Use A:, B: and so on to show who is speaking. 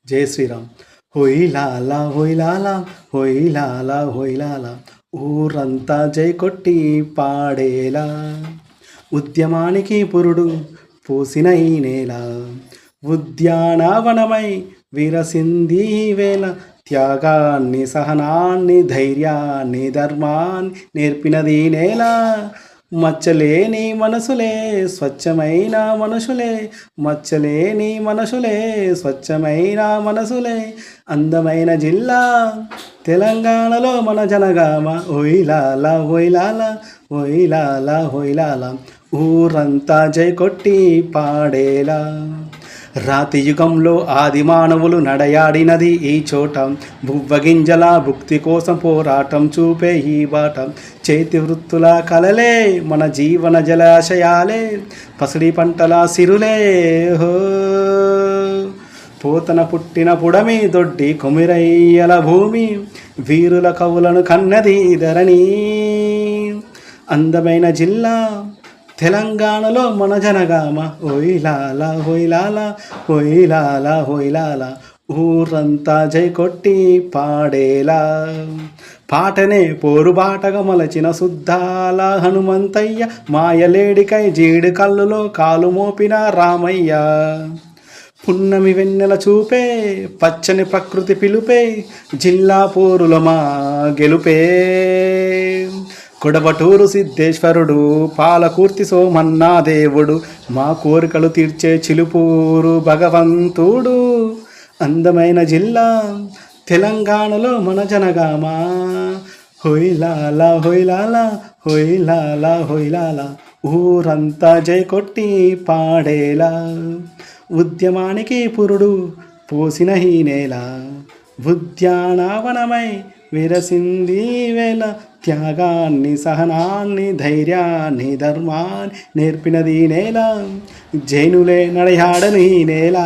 A: జై శ్రీరామ్. హొయిలాల హొయిలాల హొయిలాల హొయిలాల ఊరంతా జై కొట్టి పాడేలా, ఉద్యమానికి పురుడు పూసిన ఈ నేల, ఉద్యానవనమై విరసింది ఈ వేళ, త్యాగాన్ని సహనాన్ని ధైర్యాన్ని ధర్మాన్ని నేర్పినది ఈ నేల. మచ్చలేని మనసులే స్వచ్ఛమైన మనుషులే, మచ్చలేని మనసులే స్వచ్ఛమైన మనసులే, అందమైన జిల్లా తెలంగాణలో మన జనగామ. ఒయిలాల ఒయిలాల ఒయిలాల ఒయిలాల ఊరంతా జై కొట్టి పాడేలా, రాతి యుగంలో ఆది మానవులు నడయాడినది ఈ చోట, బువ్వగింజల భుక్తి కోసం పోరాటం చూపే ఈ బాట, చేతి వృత్తుల కలలే మన జీవన జలాశయాలే, పసిడి పంటల సిరులే హో, పోతన పుట్టిన పుడమి దొడ్డి కొమిరయ్యల భూమి, వీరుల కవులను కన్నది ధరణి, అందమైన జిల్లా తెలంగాణలో మన జనగామ. ఒయిలాల హొయిలాల హొయిలాల హొయిలాల ఊరంతా జై కొట్టి పాడేలా, పాటనే పోరుబాటగా మలచిన శుద్ధాల హనుమంతయ్య, మాయలేడికై జీడి కళ్ళులో కాలు మోపిన రామయ్య, పున్నమి వెన్నెల చూపే పచ్చని ప్రకృతి పిలుపే, జిల్లా పోరుల మా గెలుపే, కొడవటూరు సిద్ధేశ్వరుడు పాలకూర్తి సోమన్నా దేవుడు, మా కోరికలు తీర్చే చిలుపూరు భగవంతుడు, అందమైన జిల్లా తెలంగాణలో మన జనగామ. హొయిలాల హొయిలాల హొయిలాల హొయిలాల ఊరంతా జై కొట్టి పాడేలా, ఉద్యమానికి పురుడు పోసిన ఈ నేల, ఉద్యానవనమై విరసింది వేళ, త్యాగాన్ని సహనాన్ని ధైర్యాన్ని ధర్మాన్ని నేర్పినది నేల, జైనులే నడయాడని నేల.